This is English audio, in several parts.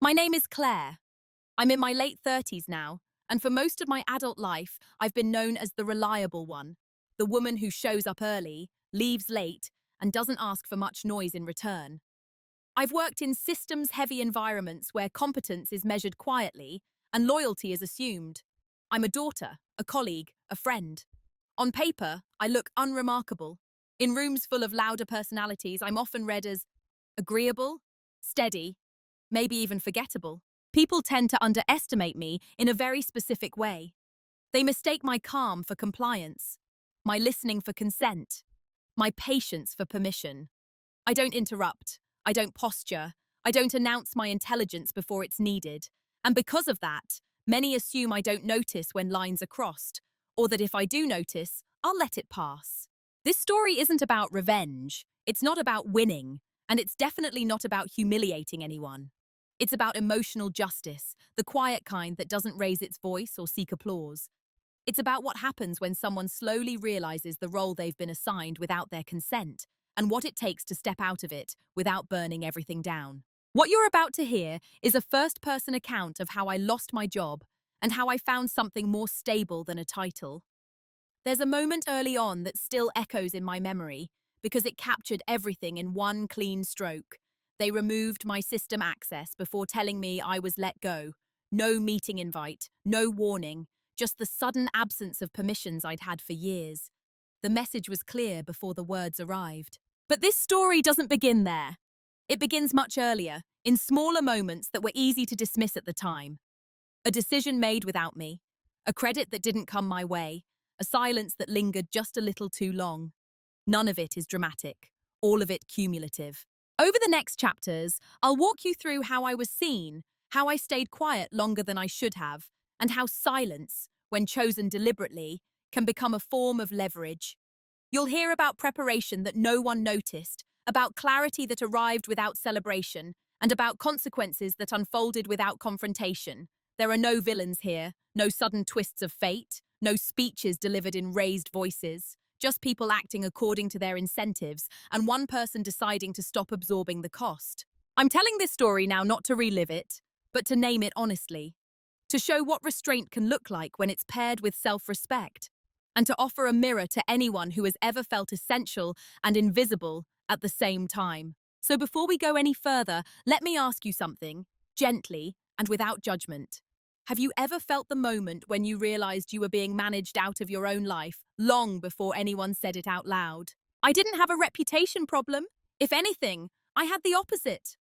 My name is Claire. I'm in my late 30s now, and for most of my adult life, I've been known as the reliable one, the woman who shows up early, leaves late, and doesn't ask for much noise in return. I've worked in systems-heavy environments where competence is measured quietly and loyalty is assumed. I'm a daughter, a colleague, a friend. On paper, I look unremarkable. In rooms full of louder personalities, I'm often read as agreeable, steady, maybe even forgettable. People tend to underestimate me in a very specific way. They mistake my calm for compliance, my listening for consent, my patience for permission. I don't interrupt, I don't posture, I don't announce my intelligence before it's needed. And because of that, many assume I don't notice when lines are crossed, or that if I do notice, I'll let it pass. This story isn't about revenge, it's not about winning, and it's definitely not about humiliating anyone. It's about emotional justice, the quiet kind that doesn't raise its voice or seek applause. It's about what happens when someone slowly realizes the role they've been assigned without their consent, and what it takes to step out of it without burning everything down. What you're about to hear is a first-person account of how I lost my job and how I found something more stable than a title. There's a moment early on that still echoes in my memory because it captured everything in one clean stroke. They removed my system access before telling me I was let go. No meeting invite, no warning, just the sudden absence of permissions I'd had for years. The message was clear before the words arrived. But this story doesn't begin there. It begins much earlier, in smaller moments that were easy to dismiss at the time. A decision made without me, a credit that didn't come my way, a silence that lingered just a little too long. None of it is dramatic, all of it cumulative. Over the next chapters, I'll walk you through how I was seen, how I stayed quiet longer than I should have, and how silence, when chosen deliberately, can become a form of leverage. You'll hear about preparation that no one noticed, about clarity that arrived without celebration, and about consequences that unfolded without confrontation. There are no villains here, no sudden twists of fate, no speeches delivered in raised voices, just people acting according to their incentives, and one person deciding to stop absorbing the cost. I'm telling this story now not to relive it, but to name it honestly, to show what restraint can look like when it's paired with self-respect, and to offer a mirror to anyone who has ever felt essential and invisible at the same time. So before we go any further, let me ask you something, gently and without judgment. Have you ever felt the moment when you realized you were being managed out of your own life, long before anyone said it out loud? I didn't have a reputation problem. If anything, I had the opposite.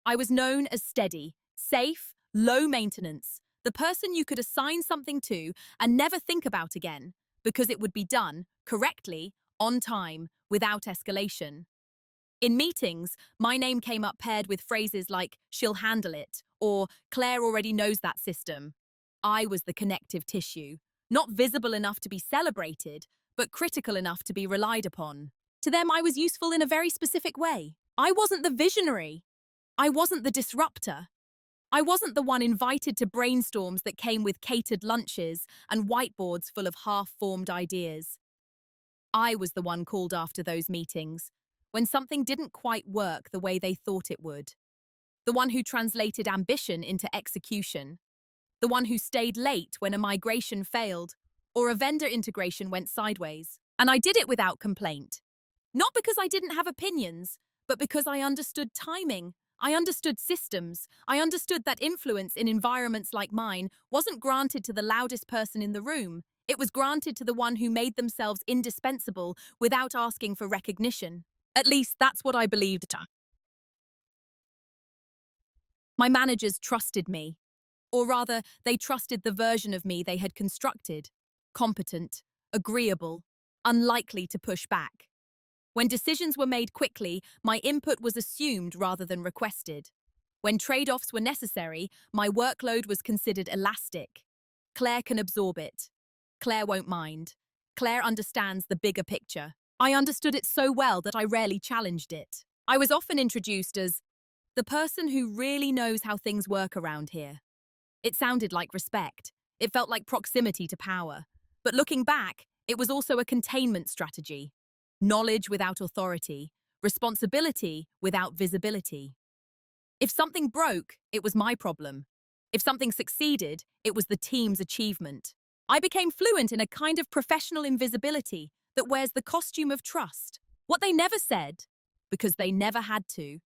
I was known as steady, safe, low maintenance, the person you could assign something to and never think about again, because it would be done correctly, on time, without escalation. In meetings, my name came up paired with phrases like, "she'll handle it," or "Claire already knows that system." I was the connective tissue, not visible enough to be celebrated, but critical enough to be relied upon. To them, I was useful in a very specific way. I wasn't the visionary. I wasn't the disruptor. I wasn't the one invited to brainstorms that came with catered lunches and whiteboards full of half-formed ideas. I was the one called after those meetings, when something didn't quite work the way they thought it would. The one who translated ambition into execution. The one who stayed late when a migration failed or a vendor integration went sideways. And I did it without complaint. Not because I didn't have opinions, but because I understood timing. I understood systems. I understood that influence in environments like mine wasn't granted to the loudest person in the room. It was granted to the one who made themselves indispensable without asking for recognition. At least that's what I believed. My managers trusted me. Or rather, they trusted the version of me they had constructed. Competent, agreeable, unlikely to push back. When decisions were made quickly, my input was assumed rather than requested. When trade-offs were necessary, my workload was considered elastic. Claire can absorb it. Claire won't mind. Claire understands the bigger picture. I understood it so well that I rarely challenged it. I was often introduced as the person who really knows how things work around here. It sounded like respect. It felt like proximity to power. But looking back, it was also a containment strategy. Knowledge without authority, responsibility without visibility. If something broke, it was my problem. If something succeeded, it was the team's achievement. I became fluent in a kind of professional invisibility that wears the costume of trust. What they never said, because they never had to,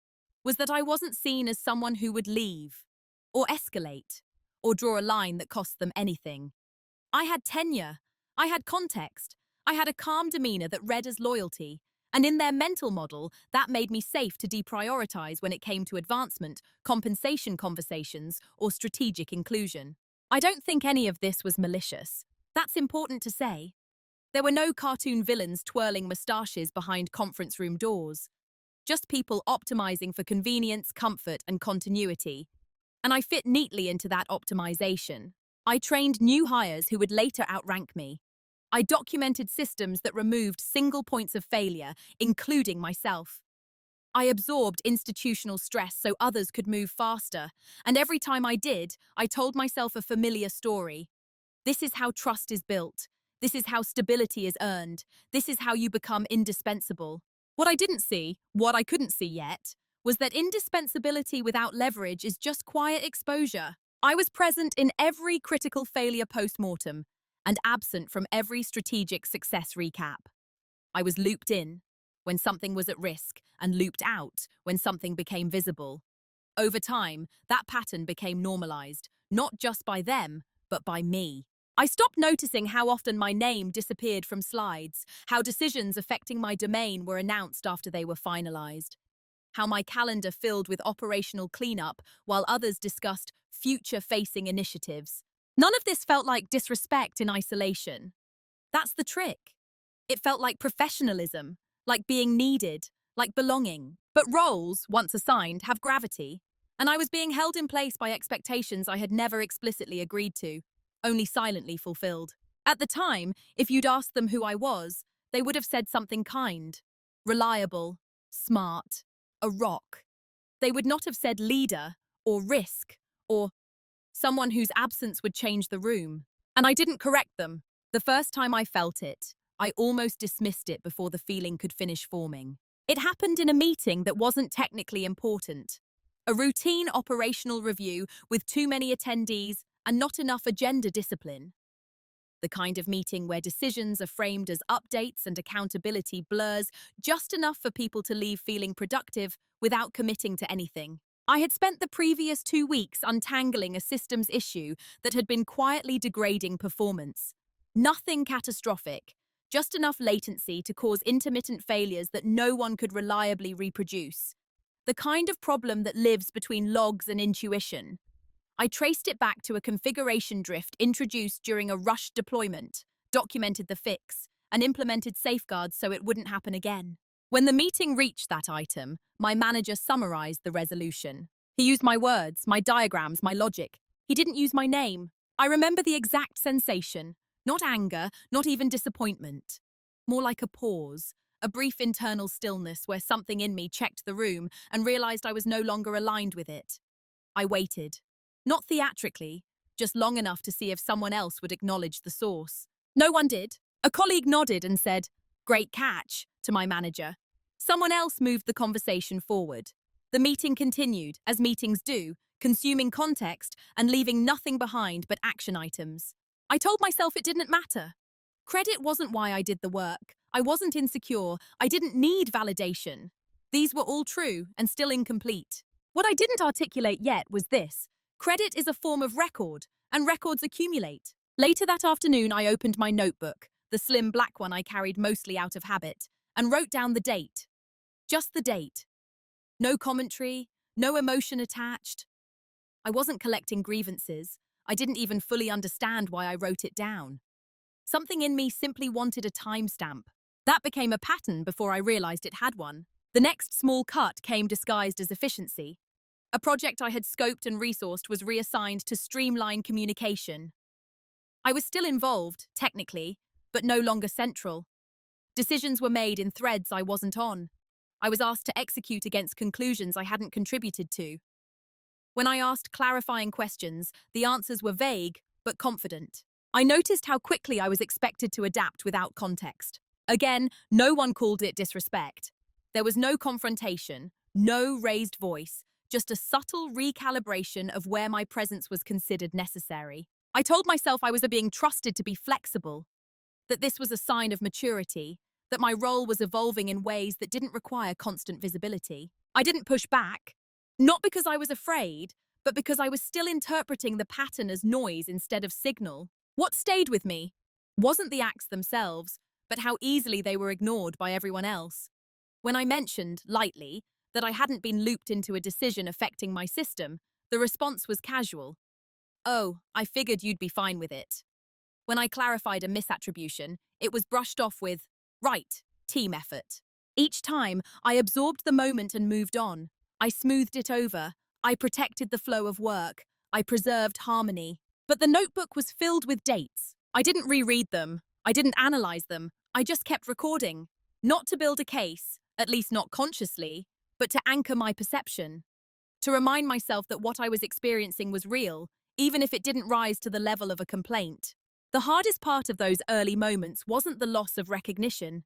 was that I wasn't seen as someone who would leave, or escalate, or draw a line that cost them anything. I had tenure, I had context, I had a calm demeanor that read as loyalty, and in their mental model, that made me safe to deprioritize when it came to advancement, compensation conversations, or strategic inclusion. I don't think any of this was malicious. That's important to say. There were no cartoon villains twirling moustaches behind conference room doors. Just people optimizing for convenience, comfort, and continuity. And I fit neatly into that optimization. I trained new hires who would later outrank me. I documented systems that removed single points of failure, including myself. I absorbed institutional stress so others could move faster, and every time I did, I told myself a familiar story. This is how trust is built. This is how stability is earned. This is how you become indispensable. What I didn't see, what I couldn't see yet, was that indispensability without leverage is just quiet exposure. I was present in every critical failure post-mortem and absent from every strategic success recap. I was looped in when something was at risk and looped out when something became visible. Over time, that pattern became normalized, not just by them, but by me. I stopped noticing how often my name disappeared from slides, how decisions affecting my domain were announced after they were finalized, how my calendar filled with operational cleanup while others discussed future-facing initiatives. None of this felt like disrespect in isolation. That's the trick. It felt like professionalism, like being needed, like belonging. But roles, once assigned, have gravity, and I was being held in place by expectations I had never explicitly agreed to, only silently fulfilled. At the time, if you'd asked them who I was, they would have said something kind, reliable, smart, a rock. They would not have said leader, or risk, or someone whose absence would change the room. And I didn't correct them. The first time I felt it, I almost dismissed it before the feeling could finish forming. It happened in a meeting that wasn't technically important. A routine operational review with too many attendees and not enough agenda discipline. The kind of meeting where decisions are framed as updates and accountability blurs just enough for people to leave feeling productive without committing to anything. I had spent the previous 2 weeks untangling a systems issue that had been quietly degrading performance. Nothing catastrophic, just enough latency to cause intermittent failures that no one could reliably reproduce. The kind of problem that lives between logs and intuition. I traced it back to a configuration drift introduced during a rushed deployment, documented the fix, and implemented safeguards so it wouldn't happen again. When the meeting reached that item, my manager summarized the resolution. He used my words, my diagrams, my logic. He didn't use my name. I remember the exact sensation. Not anger, not even disappointment. More like a pause, a brief internal stillness where something in me checked the room and realized I was no longer aligned with it. I waited. Not theatrically, just long enough to see if someone else would acknowledge the source. No one did. A colleague nodded and said, "Great catch," to my manager. Someone else moved the conversation forward. The meeting continued, as meetings do, consuming context and leaving nothing behind but action items. I told myself it didn't matter. Credit wasn't why I did the work. I wasn't insecure. I didn't need validation. These were all true and still incomplete. What I didn't articulate yet was this. Credit is a form of record, and records accumulate. Later that afternoon, I opened my notebook, the slim black one I carried mostly out of habit, and wrote down the date. Just the date. No commentary, no emotion attached. I wasn't collecting grievances. I didn't even fully understand why I wrote it down. Something in me simply wanted a timestamp. That became a pattern before I realized it had one. The next small cut came disguised as efficiency. A project I had scoped and resourced was reassigned to streamline communication. I was still involved, technically, but no longer central. Decisions were made in threads I wasn't on. I was asked to execute against conclusions I hadn't contributed to. When I asked clarifying questions, the answers were vague, but confident. I noticed how quickly I was expected to adapt without context. Again, no one called it disrespect. There was no confrontation, no raised voice, just a subtle recalibration of where my presence was considered necessary. I told myself I was being trusted to be flexible, that this was a sign of maturity, that my role was evolving in ways that didn't require constant visibility. I didn't push back, not because I was afraid, but because I was still interpreting the pattern as noise instead of signal. What stayed with me wasn't the acts themselves, but how easily they were ignored by everyone else. When I mentioned, lightly, that I hadn't been looped into a decision affecting my system, the response was casual. "Oh, I figured you'd be fine with it." When I clarified a misattribution, it was brushed off with, "Right, team effort." Each time, I absorbed the moment and moved on. I smoothed it over. I protected the flow of work. I preserved harmony. But the notebook was filled with dates. I didn't reread them. I didn't analyze them. I just kept recording. Not to build a case, at least not consciously, but to anchor my perception. To remind myself that what I was experiencing was real, even if it didn't rise to the level of a complaint. The hardest part of those early moments wasn't the loss of recognition.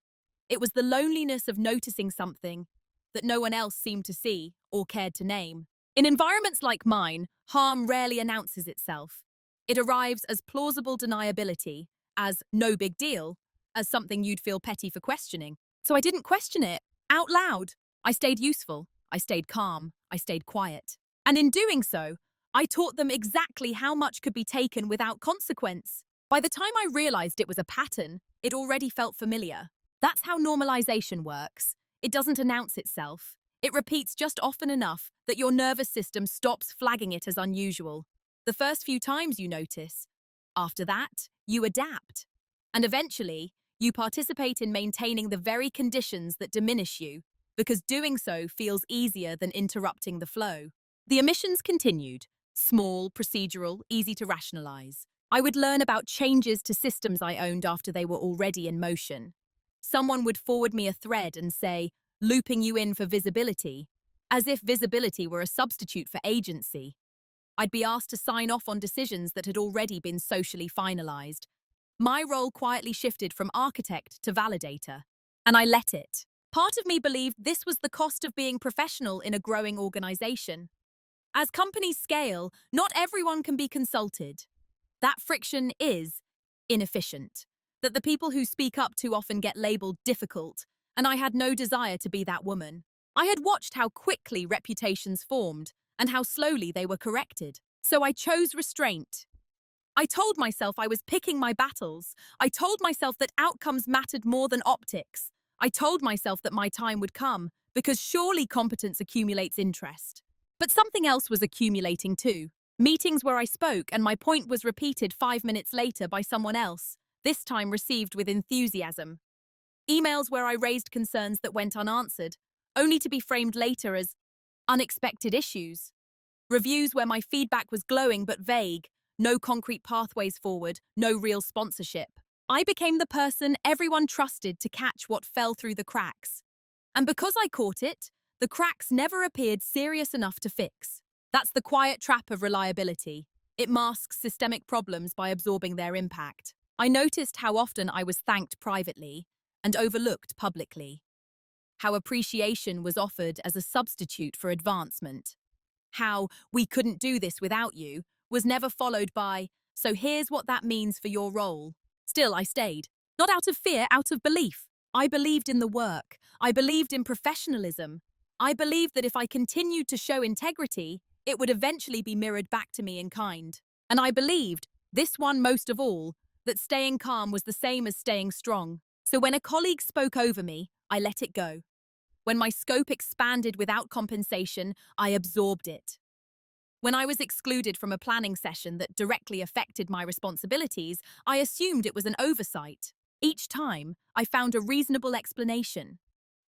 It was the loneliness of noticing something that no one else seemed to see or cared to name. In environments like mine, harm rarely announces itself. It arrives as plausible deniability, as no big deal, as something you'd feel petty for questioning. So I didn't question it out loud. I stayed useful. I stayed calm. I stayed quiet. And in doing so, I taught them exactly how much could be taken without consequence. By the time I realized it was a pattern, it already felt familiar. That's how normalization works. It doesn't announce itself. It repeats just often enough that your nervous system stops flagging it as unusual. The first few times you notice. After that, you adapt. And eventually, you participate in maintaining the very conditions that diminish you, because doing so feels easier than interrupting the flow. The omissions continued. Small, procedural, easy to rationalize. I would learn about changes to systems I owned after they were already in motion. Someone would forward me a thread and say, "Looping you in for visibility," as if visibility were a substitute for agency. I'd be asked to sign off on decisions that had already been socially finalized. My role quietly shifted from architect to validator, and I let it. Part of me believed this was the cost of being professional in a growing organization. As companies scale, not everyone can be consulted. That friction is inefficient. That the people who speak up too often get labeled difficult, and I had no desire to be that woman. I had watched how quickly reputations formed and how slowly they were corrected. So I chose restraint. I told myself I was picking my battles. I told myself that outcomes mattered more than optics. I told myself that my time would come, because surely competence accumulates interest. But something else was accumulating too. Meetings where I spoke and my point was repeated 5 minutes later by someone else, this time received with enthusiasm. Emails where I raised concerns that went unanswered, only to be framed later as unexpected issues. Reviews where my feedback was glowing but vague, no concrete pathways forward, no real sponsorship. I became the person everyone trusted to catch what fell through the cracks. And because I caught it, the cracks never appeared serious enough to fix. That's the quiet trap of reliability. It masks systemic problems by absorbing their impact. I noticed how often I was thanked privately and overlooked publicly. How appreciation was offered as a substitute for advancement. How "we couldn't do this without you" was never followed by "so here's what that means for your role." Still, I stayed. Not out of fear, out of belief. I believed in the work. I believed in professionalism. I believed that if I continued to show integrity, it would eventually be mirrored back to me in kind. And I believed, this one most of all, that staying calm was the same as staying strong. So when a colleague spoke over me, I let it go. When my scope expanded without compensation, I absorbed it. When I was excluded from a planning session that directly affected my responsibilities, I assumed it was an oversight. Each time, I found a reasonable explanation.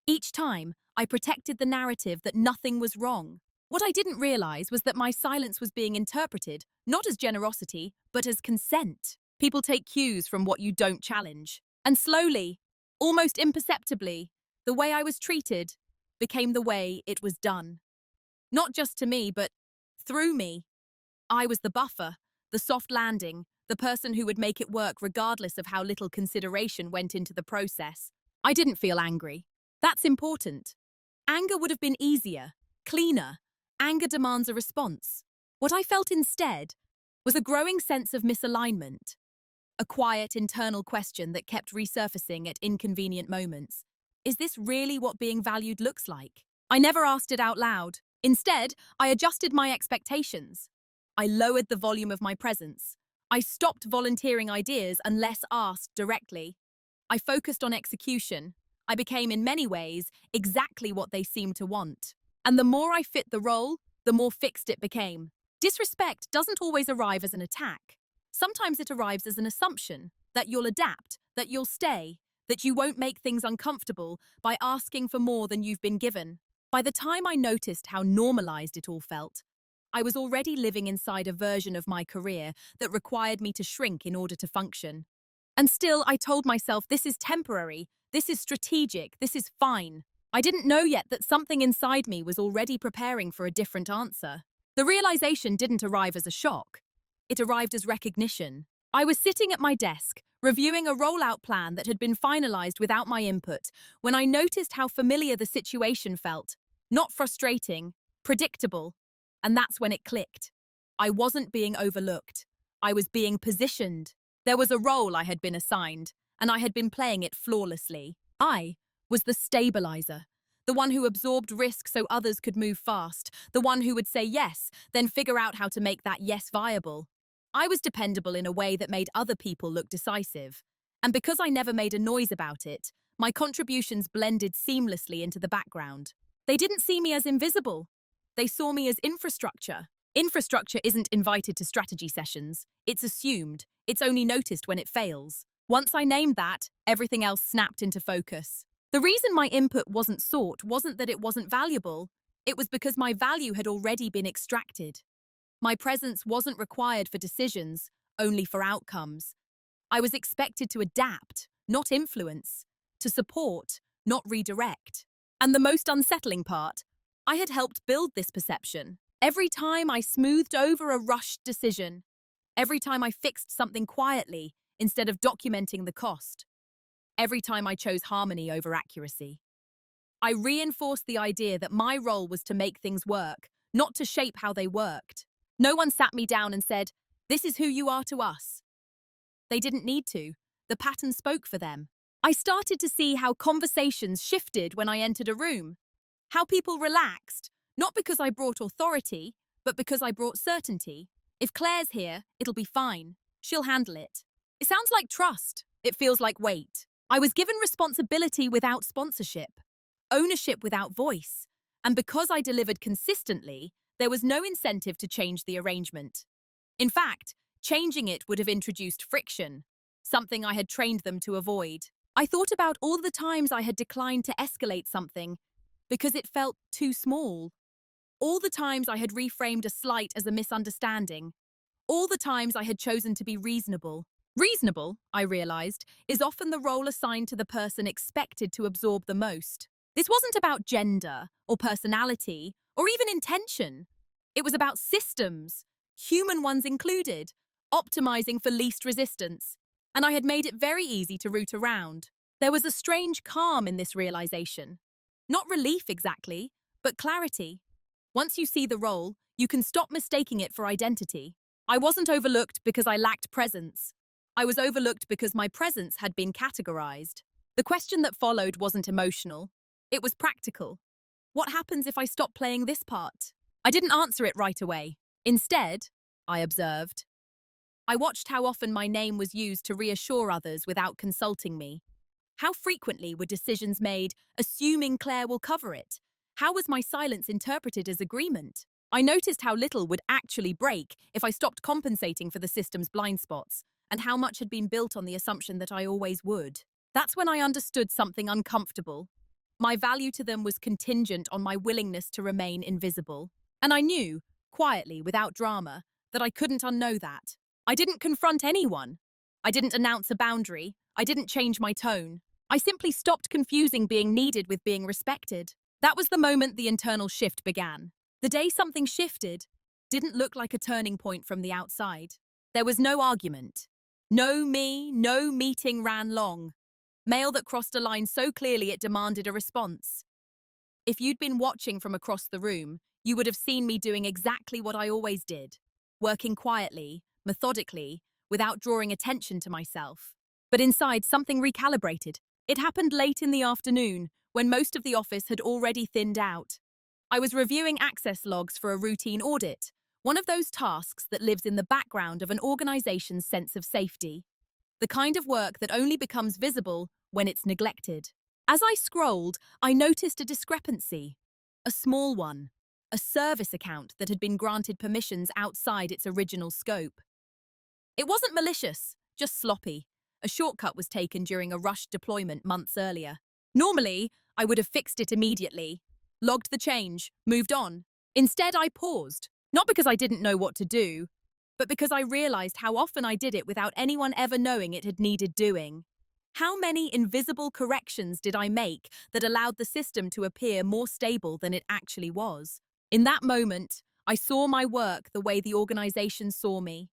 Each time, I protected the narrative that nothing was wrong. What I didn't realize was that my silence was being interpreted, not as generosity, but as consent. People take cues from what you don't challenge. And slowly, almost imperceptibly, the way I was treated became the way it was done. Not just to me, but through me. I was the buffer, the soft landing, the person who would make it work regardless of how little consideration went into the process. I didn't feel angry. That's important. Anger would have been easier, cleaner, Anger demands a response. What I felt instead was a growing sense of misalignment, a quiet internal question that kept resurfacing at inconvenient moments. Is this really what being valued looks like? I never asked it out loud. Instead, I adjusted my expectations. I lowered the volume of my presence. I stopped volunteering ideas unless asked directly. I focused on execution. I became, in many ways, exactly what they seemed to want. And the more I fit the role, the more fixed it became. Disrespect doesn't always arrive as an attack. Sometimes it arrives as an assumption that you'll adapt, that you'll stay, that you won't make things uncomfortable by asking for more than you've been given. By the time I noticed how normalized it all felt, I was already living inside a version of my career that required me to shrink in order to function. And still, I told myself, this is temporary, this is strategic, this is fine. I didn't know yet that something inside me was already preparing for a different answer. The realization didn't arrive as a shock. It arrived as recognition. I was sitting at my desk, reviewing a rollout plan that had been finalized without my input, when I noticed how familiar the situation felt. Not frustrating, predictable. And that's when it clicked. I wasn't being overlooked. I was being positioned. There was a role I had been assigned, and I had been playing it flawlessly. I was the stabilizer, the one who absorbed risk so others could move fast, the one who would say yes, then figure out how to make that yes viable. I was dependable in a way that made other people look decisive. And because I never made a noise about it, my contributions blended seamlessly into the background. They didn't see me as invisible. They saw me as infrastructure. Infrastructure isn't invited to strategy sessions. It's assumed. It's only noticed when it fails. Once I named that, everything else snapped into focus. The reason my input wasn't sought wasn't that it wasn't valuable. It was because my value had already been extracted. My presence wasn't required for decisions, only for outcomes. I was expected to adapt, not influence, to support, not redirect. And the most unsettling part, I had helped build this perception. Every time I smoothed over a rushed decision, every time I fixed something quietly instead of documenting the cost, every time I chose harmony over accuracy, I reinforced the idea that my role was to make things work, not to shape how they worked. No one sat me down and said, "This is who you are to us." They didn't need to. The pattern spoke for them. I started to see how conversations shifted when I entered a room, how people relaxed, not because I brought authority, but because I brought certainty. If Claire's here, it'll be fine. She'll handle it. It sounds like trust. It feels like weight. I was given responsibility without sponsorship, ownership without voice, and because I delivered consistently, there was no incentive to change the arrangement. In fact, changing it would have introduced friction, something I had trained them to avoid. I thought about all the times I had declined to escalate something because it felt too small. All the times I had reframed a slight as a misunderstanding. All the times I had chosen to be reasonable. Reasonable, I realized, is often the role assigned to the person expected to absorb the most. This wasn't about gender or personality or even intention. It was about systems, human ones included, optimizing for least resistance. And I had made it very easy to root around. There was a strange calm in this realization. Not relief exactly, but clarity. Once you see the role, you can stop mistaking it for identity. I wasn't overlooked because I lacked presence. I was overlooked because my presence had been categorized. The question that followed wasn't emotional. It was practical. What happens if I stop playing this part? I didn't answer it right away. Instead, I observed. I watched how often my name was used to reassure others without consulting me. How frequently were decisions made, assuming Claire will cover it? How was my silence interpreted as agreement? I noticed how little would actually break if I stopped compensating for the system's blind spots, and how much had been built on the assumption that I always would. That's when I understood something uncomfortable. My value to them was contingent on my willingness to remain invisible. And I knew, quietly, without drama, that I couldn't unknow that. I didn't confront anyone. I didn't announce a boundary. I didn't change my tone. I simply stopped confusing being needed with being respected. That was the moment the internal shift began. The day something shifted didn't look like a turning point from the outside. There was no argument. No me, no meeting ran long. Mail that crossed a line so clearly it demanded a response. If you'd been watching from across the room, you would have seen me doing exactly what I always did, working quietly, methodically, without drawing attention to myself. But inside, something recalibrated. It happened late in the afternoon, when most of the office had already thinned out. I was reviewing access logs for a routine audit, one of those tasks that lives in the background of an organization's sense of safety. The kind of work that only becomes visible when it's neglected. As I scrolled, I noticed a discrepancy. A small one. A service account that had been granted permissions outside its original scope. It wasn't malicious, just sloppy. A shortcut was taken during a rushed deployment months earlier. Normally, I would have fixed it immediately, logged the change, moved on. Instead, I paused, not because I didn't know what to do, but because I realized how often I did it without anyone ever knowing it had needed doing. How many invisible corrections did I make that allowed the system to appear more stable than it actually was? In that moment, I saw my work the way the organization saw me,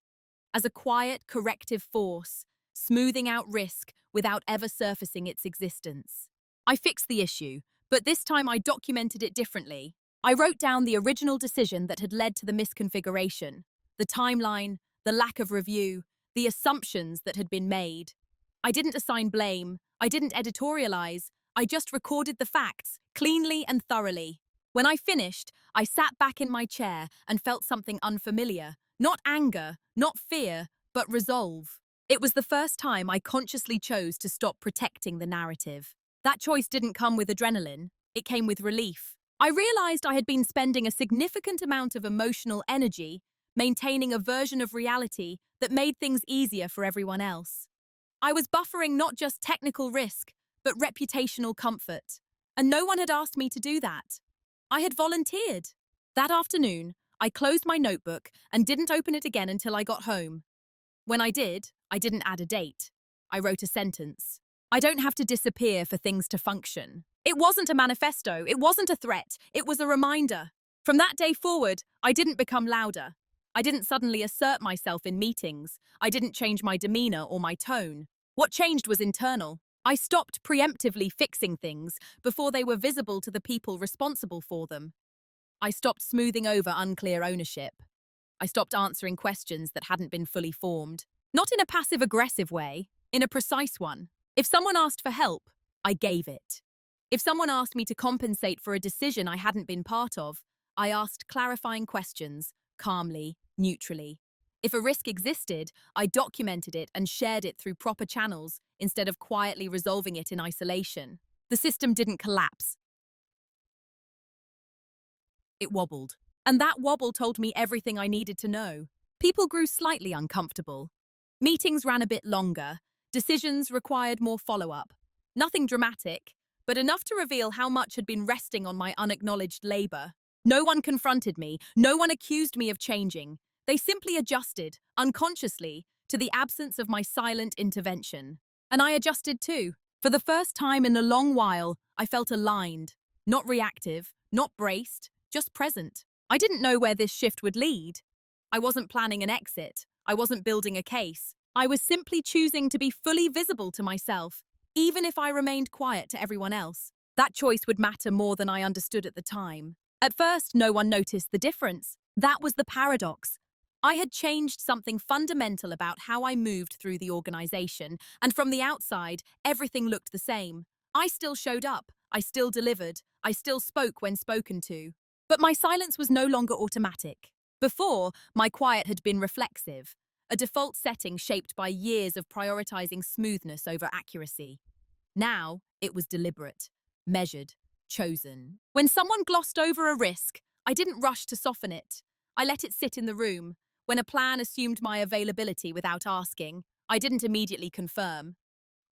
as a quiet, corrective force, smoothing out risk without ever surfacing its existence. I fixed the issue, but this time I documented it differently. I wrote down the original decision that had led to the misconfiguration, the timeline, the lack of review, the assumptions that had been made. I didn't assign blame, I didn't editorialize, I just recorded the facts, cleanly and thoroughly. When I finished, I sat back in my chair and felt something unfamiliar. Not anger, not fear, but resolve. It was the first time I consciously chose to stop protecting the narrative. That choice didn't come with adrenaline, it came with relief. I realized I had been spending a significant amount of emotional energy maintaining a version of reality that made things easier for everyone else. I was buffering not just technical risk, but reputational comfort. And no one had asked me to do that. I had volunteered. That afternoon, I closed my notebook and didn't open it again until I got home. When I did, I didn't add a date. I wrote a sentence. I don't have to disappear for things to function. It wasn't a manifesto, it wasn't a threat, it was a reminder. From that day forward, I didn't become louder. I didn't suddenly assert myself in meetings. I didn't change my demeanor or my tone. What changed was internal. I stopped preemptively fixing things before they were visible to the people responsible for them. I stopped smoothing over unclear ownership. I stopped answering questions that hadn't been fully formed. Not in a passive-aggressive way, in a precise one. If someone asked for help, I gave it. If someone asked me to compensate for a decision I hadn't been part of, I asked clarifying questions, calmly, neutrally. If a risk existed, I documented it and shared it through proper channels instead of quietly resolving it in isolation. The system didn't collapse. It wobbled. And that wobble told me everything I needed to know. People grew slightly uncomfortable. Meetings ran a bit longer. Decisions required more follow-up. Nothing dramatic, but enough to reveal how much had been resting on my unacknowledged labor. No one confronted me. No one accused me of changing. They simply adjusted, unconsciously, to the absence of my silent intervention. And I adjusted too. For the first time in a long while, I felt aligned. Not reactive, not braced, just present. I didn't know where this shift would lead. I wasn't planning an exit. I wasn't building a case. I was simply choosing to be fully visible to myself, even if I remained quiet to everyone else. That choice would matter more than I understood at the time. At first, no one noticed the difference. That was the paradox. I had changed something fundamental about how I moved through the organization, and from the outside, everything looked the same. I still showed up. I still delivered. I still spoke when spoken to. But my silence was no longer automatic. Before, my quiet had been reflexive, a default setting shaped by years of prioritizing smoothness over accuracy. Now, it was deliberate, measured, chosen. When someone glossed over a risk, I didn't rush to soften it. I let it sit in the room. When a plan assumed my availability without asking, I didn't immediately confirm.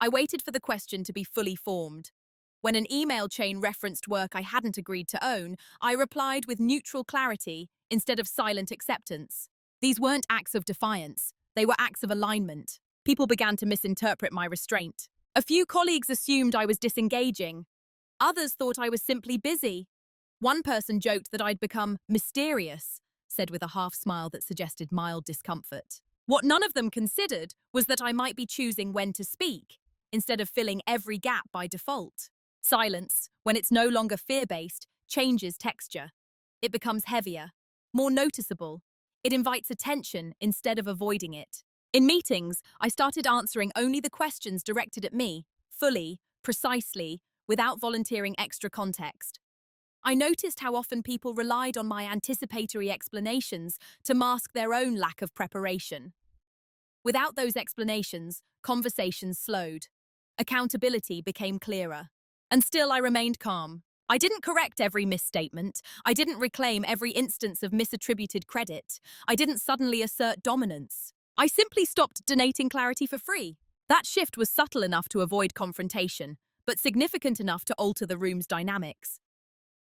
I waited for the question to be fully formed. When an email chain referenced work I hadn't agreed to own, I replied with neutral clarity instead of silent acceptance. These weren't acts of defiance. They were acts of alignment. People began to misinterpret my restraint. A few colleagues assumed I was disengaging. Others thought I was simply busy. One person joked that I'd become mysterious, said with a half smile that suggested mild discomfort. What none of them considered was that I might be choosing when to speak, instead of filling every gap by default. Silence, when it's no longer fear-based, changes texture. It becomes heavier, more noticeable. It invites attention instead of avoiding it. In meetings, I started answering only the questions directed at me, fully, precisely, without volunteering extra context. I noticed how often people relied on my anticipatory explanations to mask their own lack of preparation. Without those explanations, conversations slowed. Accountability became clearer. And still I remained calm. I didn't correct every misstatement. I didn't reclaim every instance of misattributed credit. I didn't suddenly assert dominance. I simply stopped donating clarity for free. That shift was subtle enough to avoid confrontation, but significant enough to alter the room's dynamics.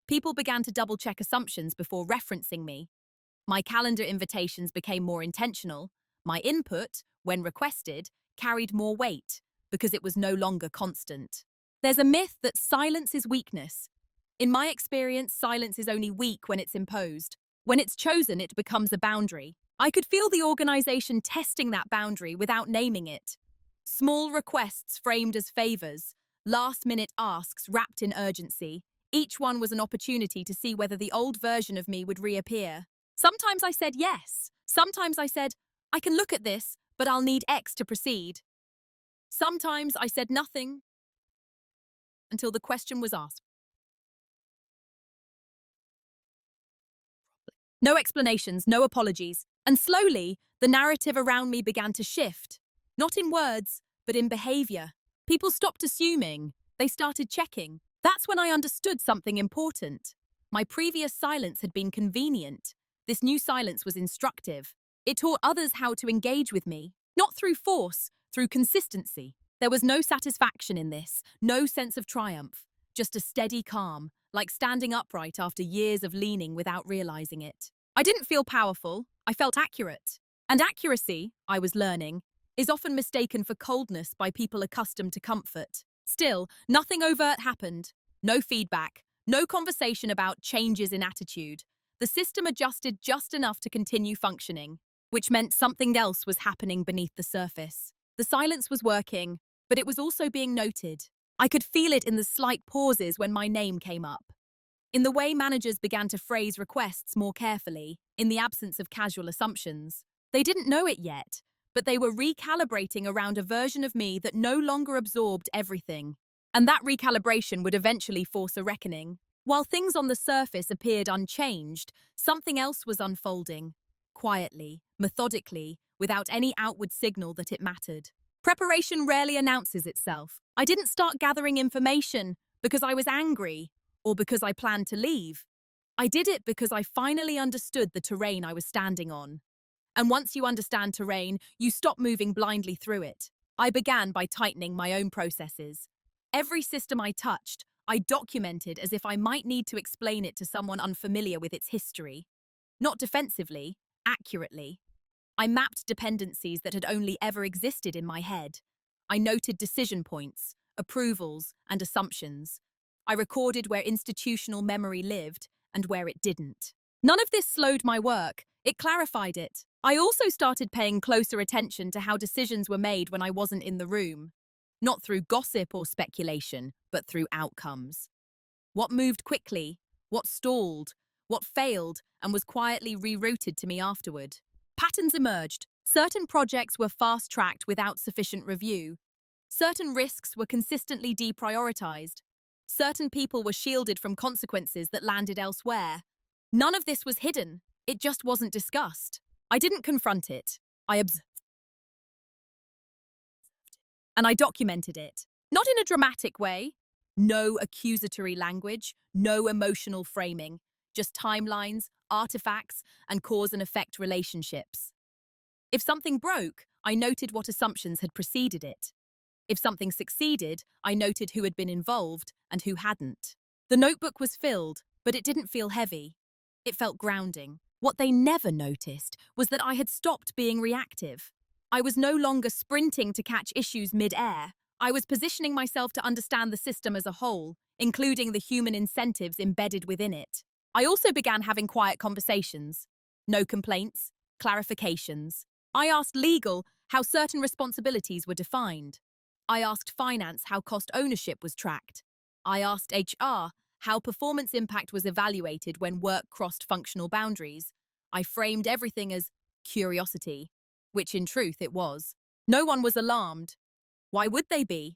People began to double-check assumptions before referencing me. My calendar invitations became more intentional. My input, when requested, carried more weight because it was no longer constant. There's a myth that silence is weakness. In my experience, silence is only weak when it's imposed. When it's chosen, it becomes a boundary. I could feel the organization testing that boundary without naming it. Small requests framed as favors, last-minute asks wrapped in urgency. Each one was an opportunity to see whether the old version of me would reappear. Sometimes I said yes. Sometimes I said, I can look at this, but I'll need X to proceed. Sometimes I said nothing until the question was asked. No explanations, no apologies. And slowly, the narrative around me began to shift. Not in words, but in behavior. People stopped assuming. They started checking. That's when I understood something important. My previous silence had been convenient. This new silence was instructive. It taught others how to engage with me, not through force, through consistency. There was no satisfaction in this, no sense of triumph, just a steady calm, like standing upright after years of leaning without realizing it. I didn't feel powerful, I felt accurate. And accuracy, I was learning, is often mistaken for coldness by people accustomed to comfort. Still, nothing overt happened. No feedback, no conversation about changes in attitude. The system adjusted just enough to continue functioning, which meant something else was happening beneath the surface. The silence was working, but it was also being noted. I could feel it in the slight pauses when my name came up. In the way managers began to phrase requests more carefully, in the absence of casual assumptions. They didn't know it yet, but they were recalibrating around a version of me that no longer absorbed everything. And that recalibration would eventually force a reckoning. While things on the surface appeared unchanged, something else was unfolding. Quietly, methodically, without any outward signal that it mattered. Preparation rarely announces itself. I didn't start gathering information because I was angry or because I planned to leave. I did it because I finally understood the terrain I was standing on. And once you understand terrain, you stop moving blindly through it. I began by tightening my own processes. Every system I touched, I documented as if I might need to explain it to someone unfamiliar with its history. Not defensively, accurately. I mapped dependencies that had only ever existed in my head. I noted decision points, approvals, and assumptions. I recorded where institutional memory lived and where it didn't. None of this slowed my work. It clarified it. I also started paying closer attention to how decisions were made when I wasn't in the room. Not through gossip or speculation, but through outcomes. What moved quickly, what stalled, what failed, and was quietly rerouted to me afterward. Patterns emerged. Certain projects were fast-tracked without sufficient review. Certain risks were consistently deprioritized. Certain people were shielded from consequences that landed elsewhere. None of this was hidden. It just wasn't discussed. I didn't confront it. I observed. And I documented it. Not in a dramatic way. No accusatory language, no emotional framing. Just timelines, artifacts, and cause and effect relationships. If something broke, I noted what assumptions had preceded it. If something succeeded, I noted who had been involved and who hadn't. The notebook was filled, but it didn't feel heavy. It felt grounding. What they never noticed was that I had stopped being reactive. I was no longer sprinting to catch issues mid-air. I was positioning myself to understand the system as a whole, including the human incentives embedded within it. I also began having quiet conversations. No complaints, clarifications. I asked legal how certain responsibilities were defined. I asked finance how cost ownership was tracked. I asked HR how performance impact was evaluated when work crossed functional boundaries, I framed everything as curiosity, which in truth it was. No one was alarmed. Why would they be?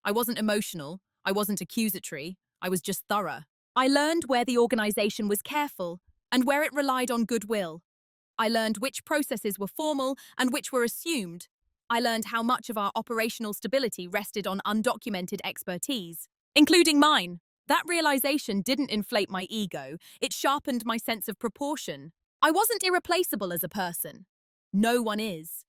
I wasn't emotional, I wasn't accusatory, I was just thorough. I learned where the organization was careful and where it relied on goodwill. I learned which processes were formal and which were assumed. I learned how much of our operational stability rested on undocumented expertise, including mine. That realization didn't inflate my ego, it sharpened my sense of proportion. I wasn't irreplaceable as a person. No one is.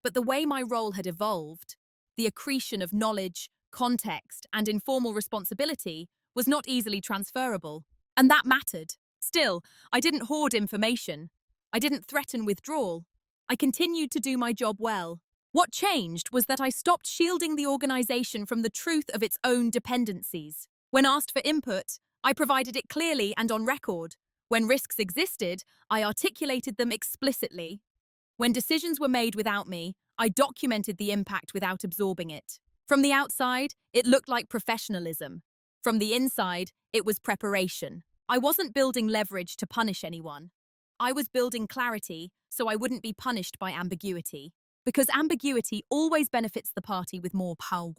But the way my role had evolved, the accretion of knowledge, context, and informal responsibility was not easily transferable. And that mattered. Still, I didn't hoard information. I didn't threaten withdrawal. I continued to do my job well. What changed was that I stopped shielding the organization from the truth of its own dependencies. When asked for input, I provided it clearly and on record. When risks existed, I articulated them explicitly. When decisions were made without me, I documented the impact without absorbing it. From the outside, it looked like professionalism. From the inside, it was preparation. I wasn't building leverage to punish anyone. I was building clarity so I wouldn't be punished by ambiguity. Because ambiguity always benefits the party with more power.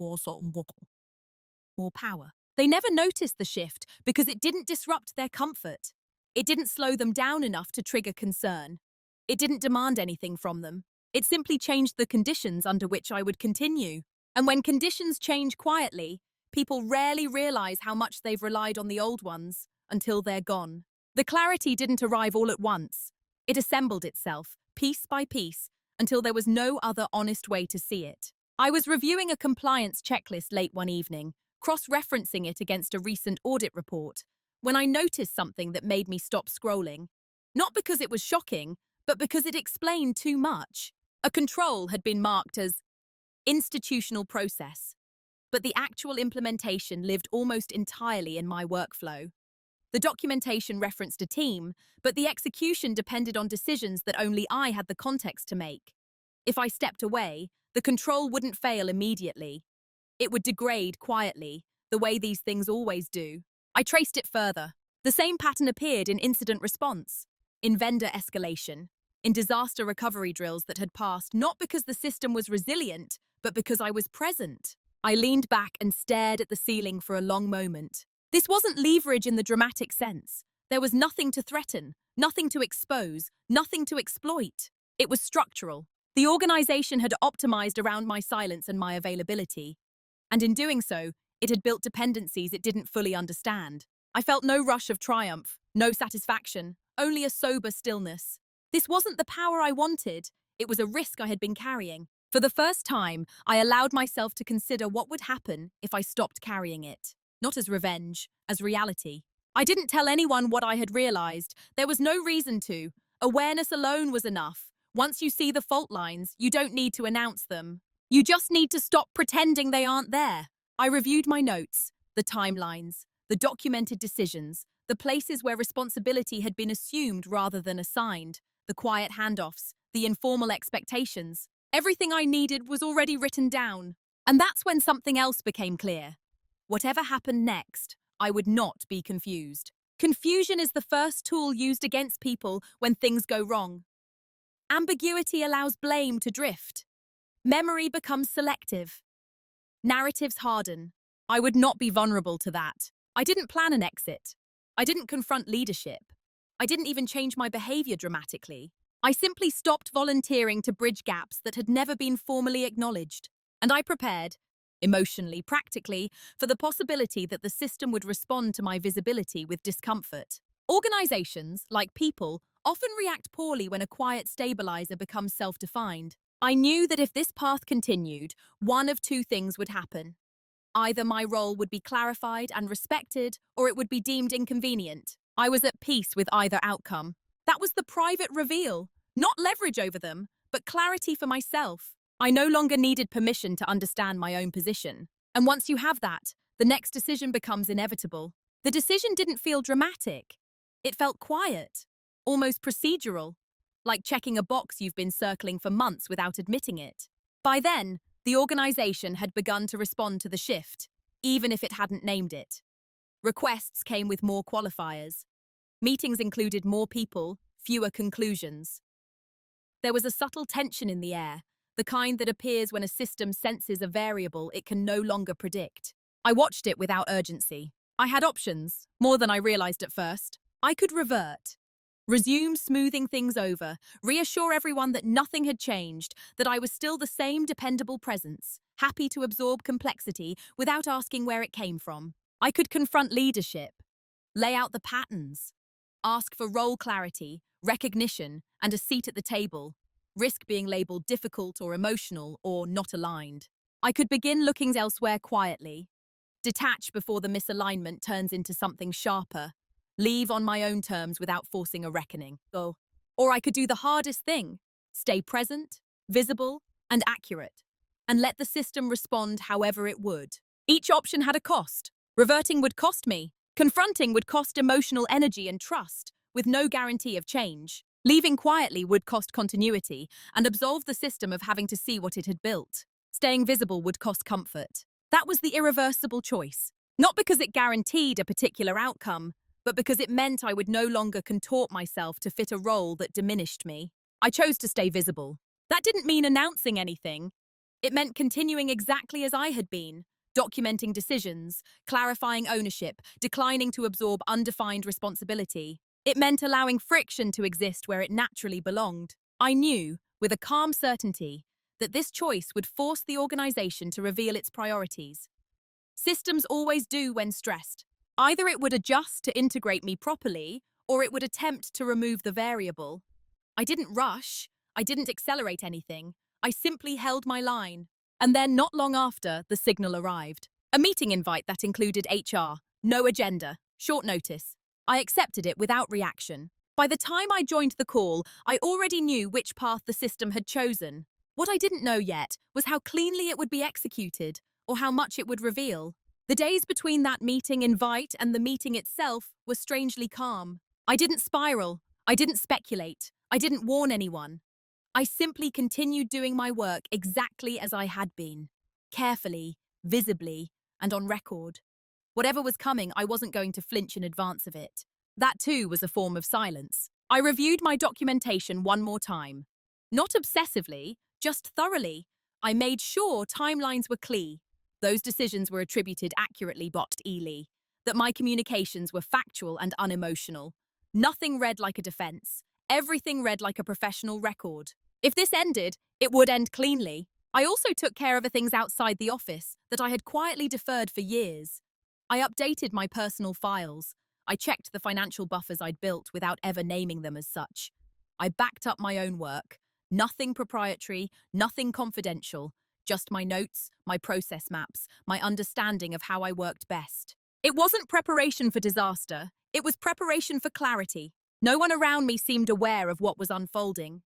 They never noticed the shift because it didn't disrupt their comfort. It didn't slow them down enough to trigger concern. It didn't demand anything from them. It simply changed the conditions under which I would continue. And when conditions change quietly, people rarely realize how much they've relied on the old ones until they're gone. The clarity didn't arrive all at once. It assembled itself, piece by piece, until there was no other honest way to see it. I was reviewing a compliance checklist late one evening, cross-referencing it against a recent audit report, when I noticed something that made me stop scrolling. Not because it was shocking, but because it explained too much. A control had been marked as institutional process, but the actual implementation lived almost entirely in my workflow. The documentation referenced a team, but the execution depended on decisions that only I had the context to make. If I stepped away, the control wouldn't fail immediately. It would degrade quietly, the way these things always do. I traced it further. The same pattern appeared in incident response, in vendor escalation, in disaster recovery drills that had passed not because the system was resilient, but because I was present. I leaned back and stared at the ceiling for a long moment. This wasn't leverage in the dramatic sense. There was nothing to threaten, nothing to expose, nothing to exploit. It was structural. The organization had optimized around my silence and my availability. And in doing so, it had built dependencies it didn't fully understand. I felt no rush of triumph, no satisfaction, only a sober stillness. This wasn't the power I wanted. It was a risk I had been carrying. For the first time, I allowed myself to consider what would happen if I stopped carrying it. Not as revenge, as reality. I didn't tell anyone what I had realized. There was no reason to. Awareness alone was enough. Once you see the fault lines, you don't need to announce them. You just need to stop pretending they aren't there. I reviewed my notes, the timelines, the documented decisions, the places where responsibility had been assumed rather than assigned, the quiet handoffs, the informal expectations. Everything I needed was already written down. And that's when something else became clear. Whatever happened next, I would not be confused. Confusion is the first tool used against people when things go wrong. Ambiguity allows blame to drift. Memory becomes selective. Narratives harden. I would not be vulnerable to that. I didn't plan an exit. I didn't confront leadership. I didn't even change my behavior dramatically. I simply stopped volunteering to bridge gaps that had never been formally acknowledged. And I prepared, emotionally, practically, for the possibility that the system would respond to my visibility with discomfort. Organizations, like people, often react poorly when a quiet stabilizer becomes self-defined. I knew that if this path continued, one of two things would happen. Either my role would be clarified and respected, or it would be deemed inconvenient. I was at peace with either outcome. That was the private reveal. Not leverage over them, but clarity for myself. I no longer needed permission to understand my own position. And once you have that, the next decision becomes inevitable. The decision didn't feel dramatic. It felt quiet, almost procedural, like checking a box you've been circling for months without admitting it. By then, the organization had begun to respond to the shift, even if it hadn't named it. Requests came with more qualifiers. Meetings included more people, fewer conclusions. There was a subtle tension in the air, the kind that appears when a system senses a variable it can no longer predict. I watched it without urgency. I had options, more than I realized at first. I could revert, resume smoothing things over, reassure everyone that nothing had changed, that I was still the same dependable presence, happy to absorb complexity without asking where it came from. I could confront leadership, lay out the patterns, ask for role clarity, recognition, and a seat at the table, risk being labeled difficult or emotional or not aligned. I could begin looking elsewhere quietly, detach before the misalignment turns into something sharper, leave on my own terms without forcing a reckoning. Or I could do the hardest thing, stay present, visible, and accurate, and let the system respond however it would. Each option had a cost. Reverting would cost me. Confronting would cost emotional energy and trust, with no guarantee of change. Leaving quietly would cost continuity and absolve the system of having to see what it had built. Staying visible would cost comfort. That was the irreversible choice. Not because it guaranteed a particular outcome, but because it meant I would no longer contort myself to fit a role that diminished me. I chose to stay visible. That didn't mean announcing anything. It meant continuing exactly as I had been, documenting decisions, clarifying ownership, declining to absorb undefined responsibility. It meant allowing friction to exist where it naturally belonged. I knew, with a calm certainty, that this choice would force the organization to reveal its priorities. Systems always do when stressed. Either it would adjust to integrate me properly, or it would attempt to remove the variable. I didn't rush. I didn't accelerate anything. I simply held my line. And then, not long after, the signal arrived. A meeting invite that included HR. No agenda. Short notice. I accepted it without reaction. By the time I joined the call, I already knew which path the system had chosen. What I didn't know yet was how cleanly it would be executed, or how much it would reveal. The days between that meeting invite and the meeting itself were strangely calm. I didn't spiral. I didn't speculate. I didn't warn anyone. I simply continued doing my work exactly as I had been. Carefully, visibly, and on record. Whatever was coming, I wasn't going to flinch in advance of it. That too was a form of silence. I reviewed my documentation one more time. Not obsessively, just thoroughly. I made sure timelines were clear. Those decisions were attributed accurately to Ely. That my communications were factual and unemotional. Nothing read like a defense. Everything read like a professional record. If this ended, it would end cleanly. I also took care of the things outside the office that I had quietly deferred for years. I updated my personal files. I checked the financial buffers I'd built without ever naming them as such. I backed up my own work. Nothing proprietary, nothing confidential. Just my notes, my process maps, my understanding of how I worked best. It wasn't preparation for disaster. It was preparation for clarity. No one around me seemed aware of what was unfolding.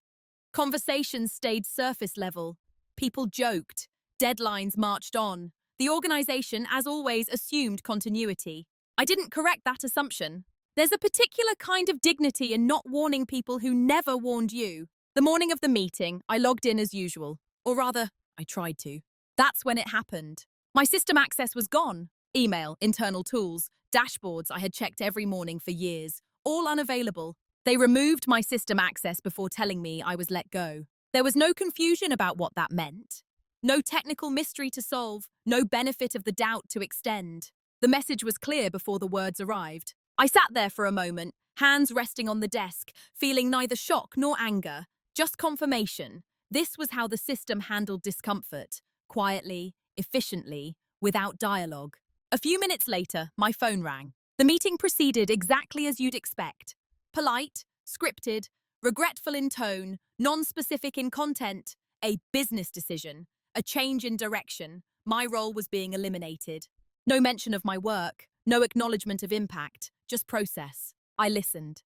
Conversations stayed surface level. People joked. Deadlines marched on. The organization, as always, assumed continuity. I didn't correct that assumption. There's a particular kind of dignity in not warning people who never warned you. The morning of the meeting, I logged in as usual. Or rather, I tried to. That's when it happened. My system access was gone. Email, internal tools, dashboards I had checked every morning for years, all unavailable. They removed my system access before telling me I was let go. There was no confusion about what that meant. No technical mystery to solve, no benefit of the doubt to extend. The message was clear before the words arrived. I sat there for a moment, hands resting on the desk, feeling neither shock nor anger, just confirmation. This was how the system handled discomfort, quietly, efficiently, without dialogue. A few minutes later, my phone rang. The meeting proceeded exactly as you'd expect. Polite, scripted, regretful in tone, non-specific in content, a business decision, a change in direction. My role was being eliminated. No mention of my work, no acknowledgement of impact, just process. I listened.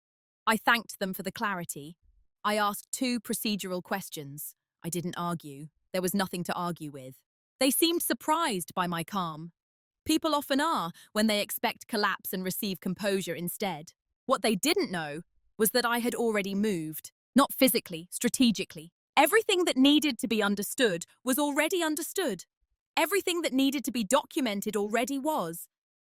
I thanked them for the clarity. I asked 2 procedural questions. I didn't argue. There was nothing to argue with. They seemed surprised by my calm. People often are when they expect collapse and receive composure instead. What they didn't know was that I had already moved, not physically, strategically. Everything that needed to be understood was already understood. Everything that needed to be documented already was.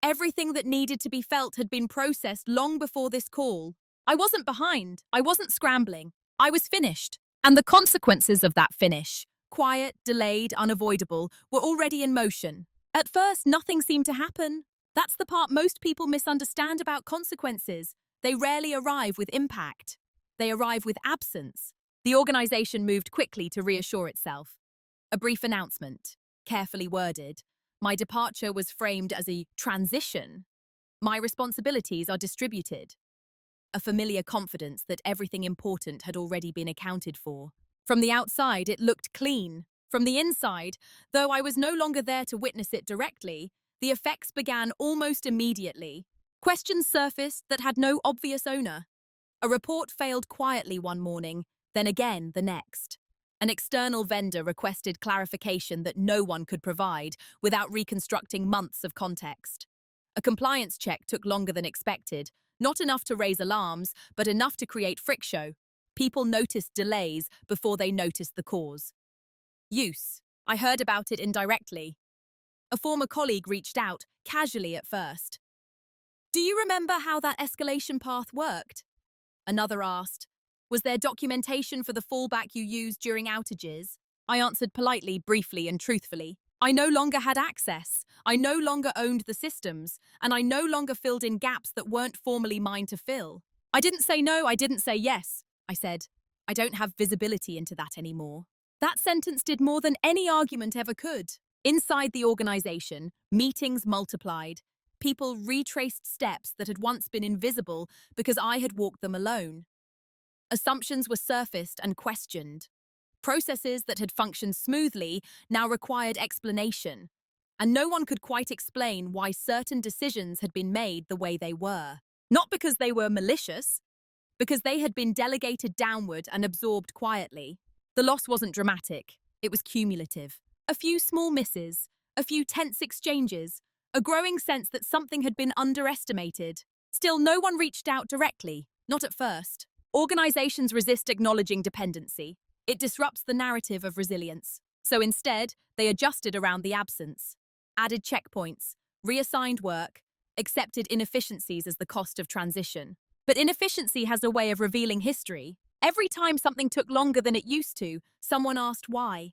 Everything that needed to be felt had been processed long before this call. I wasn't behind. I wasn't scrambling. I was finished. And the consequences of that finish, quiet, delayed, unavoidable, were already in motion. At first, nothing seemed to happen. That's the part most people misunderstand about consequences. They rarely arrive with impact. They arrive with absence. The organization moved quickly to reassure itself. A brief announcement, carefully worded. My departure was framed as a transition. My responsibilities are distributed. A familiar confidence that everything important had already been accounted for. From the outside, it looked clean. From the inside, though I was no longer there to witness it directly, the effects began almost immediately. Questions surfaced that had no obvious owner. A report failed quietly one morning, then again the next. An external vendor requested clarification that no one could provide without reconstructing months of context. A compliance check took longer than expected, not enough to raise alarms, but enough to create friction. People noticed delays before they noticed the cause. Use. I heard about it indirectly. A former colleague reached out, casually at first. Do you remember how that escalation path worked? Another asked. Was there documentation for the fallback you used during outages? I answered politely, briefly, and truthfully. I no longer had access. I no longer owned the systems, and I no longer filled in gaps that weren't formally mine to fill. I didn't say no, I didn't say yes. I said, I don't have visibility into that anymore. That sentence did more than any argument ever could. Inside the organization, meetings multiplied. People retraced steps that had once been invisible because I had walked them alone. Assumptions were surfaced and questioned. Processes that had functioned smoothly now required explanation, and no one could quite explain why certain decisions had been made the way they were. Not because they were malicious, because they had been delegated downward and absorbed quietly. The loss wasn't dramatic, it was cumulative. A few small misses, a few tense exchanges, a growing sense that something had been underestimated. Still, no one reached out directly, not at first. Organizations resist acknowledging dependency. It disrupts the narrative of resilience. So instead, they adjusted around the absence, added checkpoints, reassigned work, accepted inefficiencies as the cost of transition. But inefficiency has a way of revealing history. Every time something took longer than it used to, someone asked why.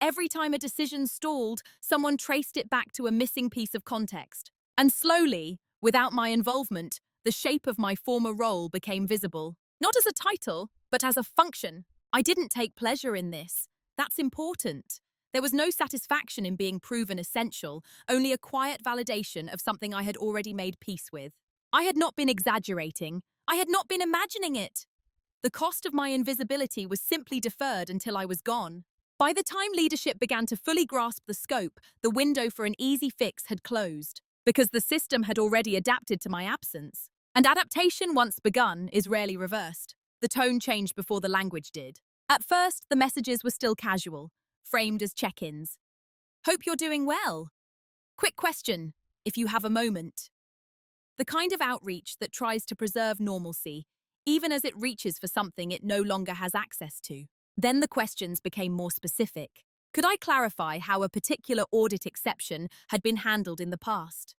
Every time a decision stalled, someone traced it back to a missing piece of context. And slowly, without my involvement, the shape of my former role became visible. Not as a title, but as a function. I didn't take pleasure in this. That's important. There was no satisfaction in being proven essential, only a quiet validation of something I had already made peace with. I had not been exaggerating. I had not been imagining it. The cost of my invisibility was simply deferred until I was gone. By the time leadership began to fully grasp the scope, the window for an easy fix had closed, because the system had already adapted to my absence. And adaptation, once begun, is rarely reversed. The tone changed before the language did. At first, the messages were still casual, framed as check-ins. Hope you're doing well. Quick question, if you have a moment. The kind of outreach that tries to preserve normalcy, even as it reaches for something it no longer has access to. Then the questions became more specific. Could I clarify how a particular audit exception had been handled in the past?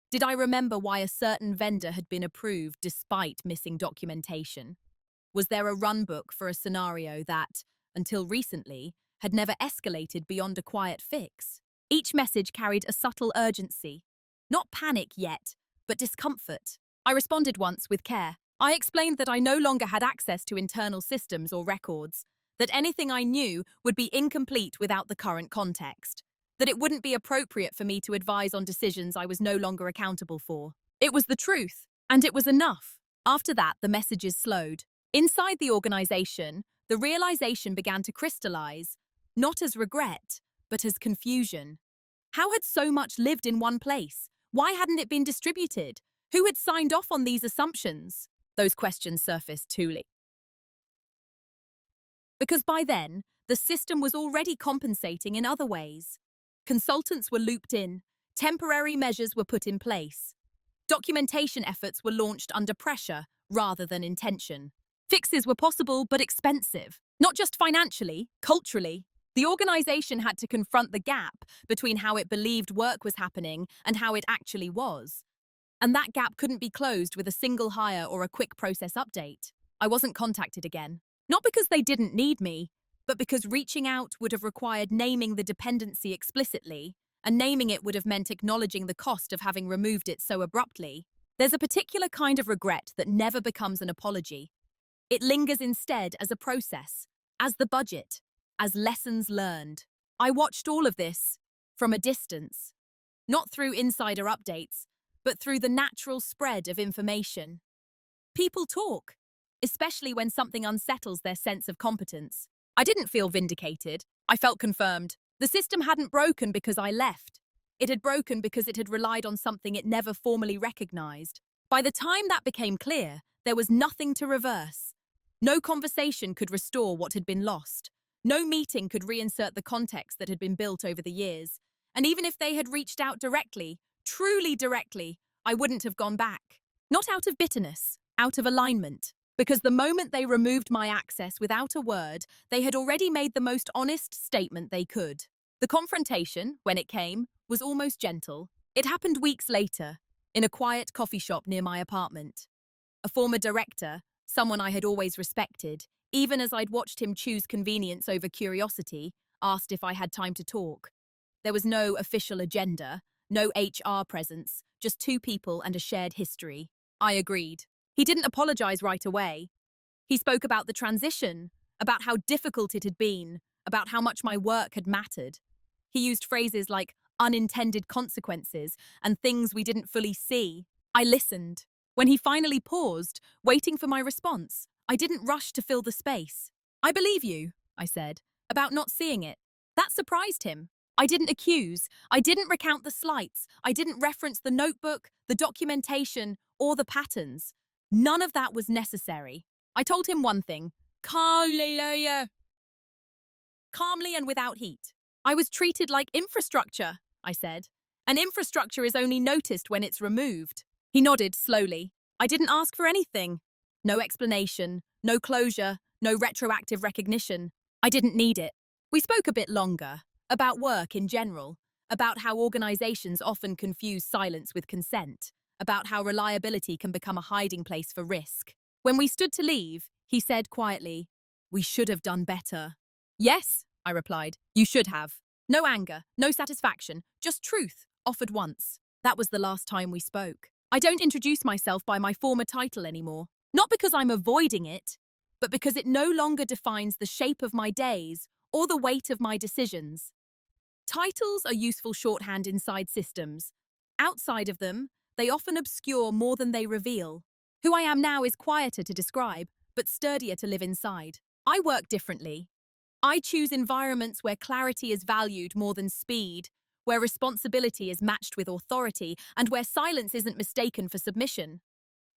Did I remember why a certain vendor had been approved despite missing documentation? Was there a runbook for a scenario that, until recently, had never escalated beyond a quiet fix? Each message carried a subtle urgency. Not panic yet, but discomfort. I responded once with care. I explained that I no longer had access to internal systems or records, that anything I knew would be incomplete without the current context, that it wouldn't be appropriate for me to advise on decisions I was no longer accountable for. It was the truth, and it was enough. After that, the messages slowed. Inside the organization, the realization began to crystallize, not as regret, but as confusion. How had so much lived in one place? Why hadn't it been distributed? Who had signed off on these assumptions? Those questions surfaced too late. Because by then, the system was already compensating in other ways. Consultants were looped in, temporary measures were put in place. Documentation efforts were launched under pressure rather than intention. Fixes were possible but expensive, not just financially, culturally. The organization had to confront the gap between how it believed work was happening and how it actually was. And that gap couldn't be closed with a single hire or a quick process update. I wasn't contacted again. Not because they didn't need me, but because reaching out would have required naming the dependency explicitly, and naming it would have meant acknowledging the cost of having removed it so abruptly. There's a particular kind of regret that never becomes an apology. It lingers instead as a process, as the budget, as lessons learned. I watched all of this from a distance, not through insider updates, but through the natural spread of information. People talk, especially when something unsettles their sense of competence. I didn't feel vindicated. I felt confirmed. The system hadn't broken because I left. It had broken because it had relied on something it never formally recognized. By the time that became clear, there was nothing to reverse. No conversation could restore what had been lost. No meeting could reinsert the context that had been built over the years. And even if they had reached out directly, truly directly, I wouldn't have gone back. Not out of bitterness, out of alignment. Because the moment they removed my access without a word, they had already made the most honest statement they could. The confrontation, when it came, was almost gentle. It happened weeks later, in a quiet coffee shop near my apartment. A former director, someone I had always respected, even as I'd watched him choose convenience over curiosity, asked if I had time to talk. There was no official agenda, no HR presence, just two people and a shared history. I agreed. He didn't apologize right away. He spoke about the transition, about how difficult it had been, about how much my work had mattered. He used phrases like unintended consequences and things we didn't fully see. I listened. When he finally paused, waiting for my response, I didn't rush to fill the space. "I believe you," I said, about not seeing it. That surprised him. I didn't accuse. I didn't recount the slights. I didn't reference the notebook, the documentation, or the patterns. None of that was necessary. I told him one thing, calmly and without heat. I was treated like infrastructure, I said. And infrastructure is only noticed when it's removed. He nodded slowly. I didn't ask for anything. No explanation, no closure, no retroactive recognition. I didn't need it. We spoke a bit longer, about work in general, about how organizations often confuse silence with consent, about how reliability can become a hiding place for risk. When we stood to leave, he said quietly, "We should have done better." "Yes," I replied, "you should have." No anger, no satisfaction, just truth, offered once. That was the last time we spoke. I don't introduce myself by my former title anymore, not because I'm avoiding it, but because it no longer defines the shape of my days or the weight of my decisions. Titles are useful shorthand inside systems. Outside of them, they often obscure more than they reveal. Who I am now is quieter to describe, but sturdier to live inside. I work differently. I choose environments where clarity is valued more than speed, where responsibility is matched with authority, and where silence isn't mistaken for submission.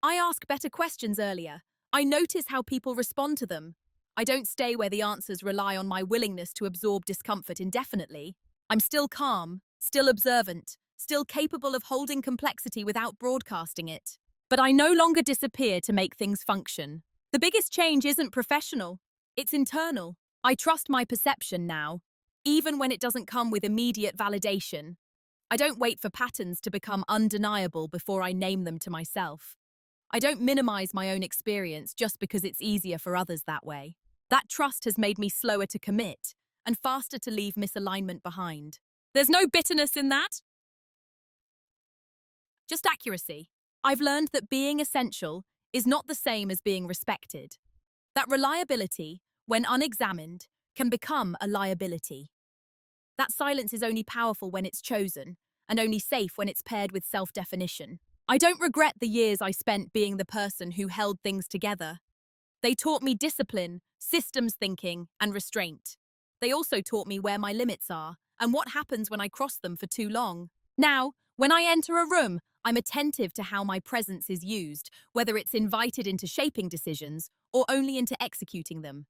I ask better questions earlier. I notice how people respond to them. I don't stay where the answers rely on my willingness to absorb discomfort indefinitely. I'm still calm, still observant, still capable of holding complexity without broadcasting it. But I no longer disappear to make things function. The biggest change isn't professional, it's internal. I trust my perception now, even when it doesn't come with immediate validation. I don't wait for patterns to become undeniable before I name them to myself. I don't minimize my own experience just because it's easier for others that way. That trust has made me slower to commit and faster to leave misalignment behind. There's no bitterness in that, just accuracy. I've learned that being essential is not the same as being respected. That reliability, when unexamined, can become a liability. That silence is only powerful when it's chosen, and only safe when it's paired with self-definition. I don't regret the years I spent being the person who held things together. They taught me discipline, systems thinking, and restraint. They also taught me where my limits are, and what happens when I cross them for too long. Now, when I enter a room, I'm attentive to how my presence is used, whether it's invited into shaping decisions or only into executing them.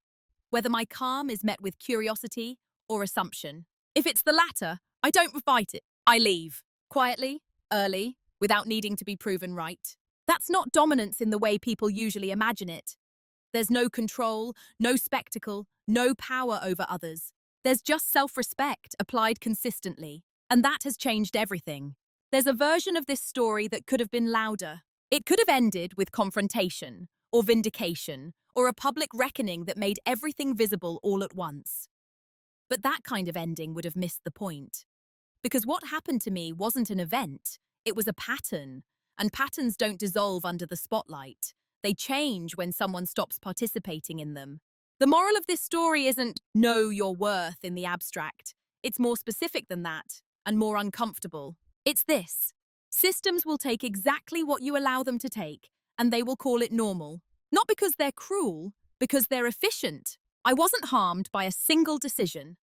Whether my calm is met with curiosity or assumption. If it's the latter, I don't fight it. I leave. Quietly, early, without needing to be proven right. That's not dominance in the way people usually imagine it. There's no control, no spectacle, no power over others. There's just self-respect applied consistently, and that has changed everything. There's a version of this story that could have been louder. It could have ended with confrontation, or vindication, or a public reckoning that made everything visible all at once. But that kind of ending would have missed the point. Because what happened to me wasn't an event, it was a pattern. And patterns don't dissolve under the spotlight. They change when someone stops participating in them. The moral of this story isn't know your worth in the abstract. It's more specific than that, and more uncomfortable. It's this. Systems will take exactly what you allow them to take, and they will call it normal. Not because they're cruel, because they're efficient. I wasn't harmed by a single decision.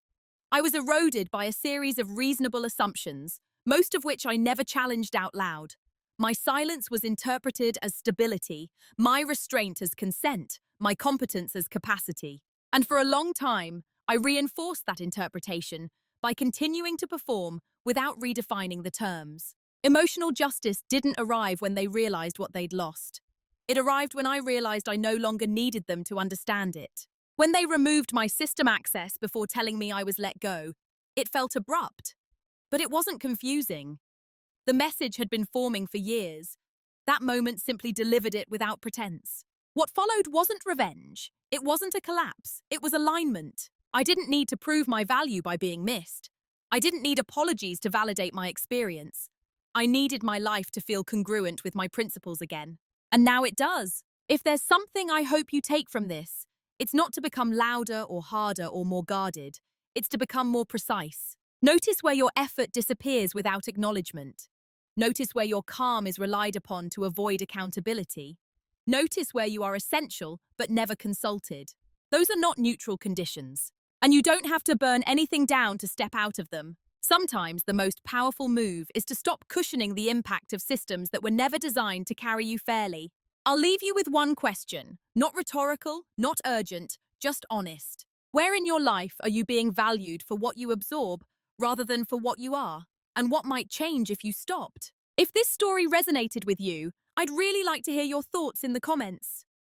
I was eroded by a series of reasonable assumptions, most of which I never challenged out loud. My silence was interpreted as stability, my restraint as consent, my competence as capacity. And for a long time, I reinforced that interpretation by continuing to perform without redefining the terms. Emotional justice didn't arrive when they realized what they'd lost. It arrived when I realized I no longer needed them to understand it. When they removed my system access before telling me I was let go, it felt abrupt. But it wasn't confusing. The message had been forming for years. That moment simply delivered it without pretense. What followed wasn't revenge. It wasn't a collapse. It was alignment. I didn't need to prove my value by being missed. I didn't need apologies to validate my experience. I needed my life to feel congruent with my principles again. And now it does. If there's something I hope you take from this, it's not to become louder or harder or more guarded. It's to become more precise. Notice where your effort disappears without acknowledgement. Notice where your calm is relied upon to avoid accountability. Notice where you are essential but never consulted. Those are not neutral conditions. And you don't have to burn anything down to step out of them. Sometimes the most powerful move is to stop cushioning the impact of systems that were never designed to carry you fairly. I'll leave you with one question. Not rhetorical, not urgent, just honest. Where in your life are you being valued for what you absorb rather than for what you are? And what might change if you stopped? If this story resonated with you, I'd really like to hear your thoughts in the comments.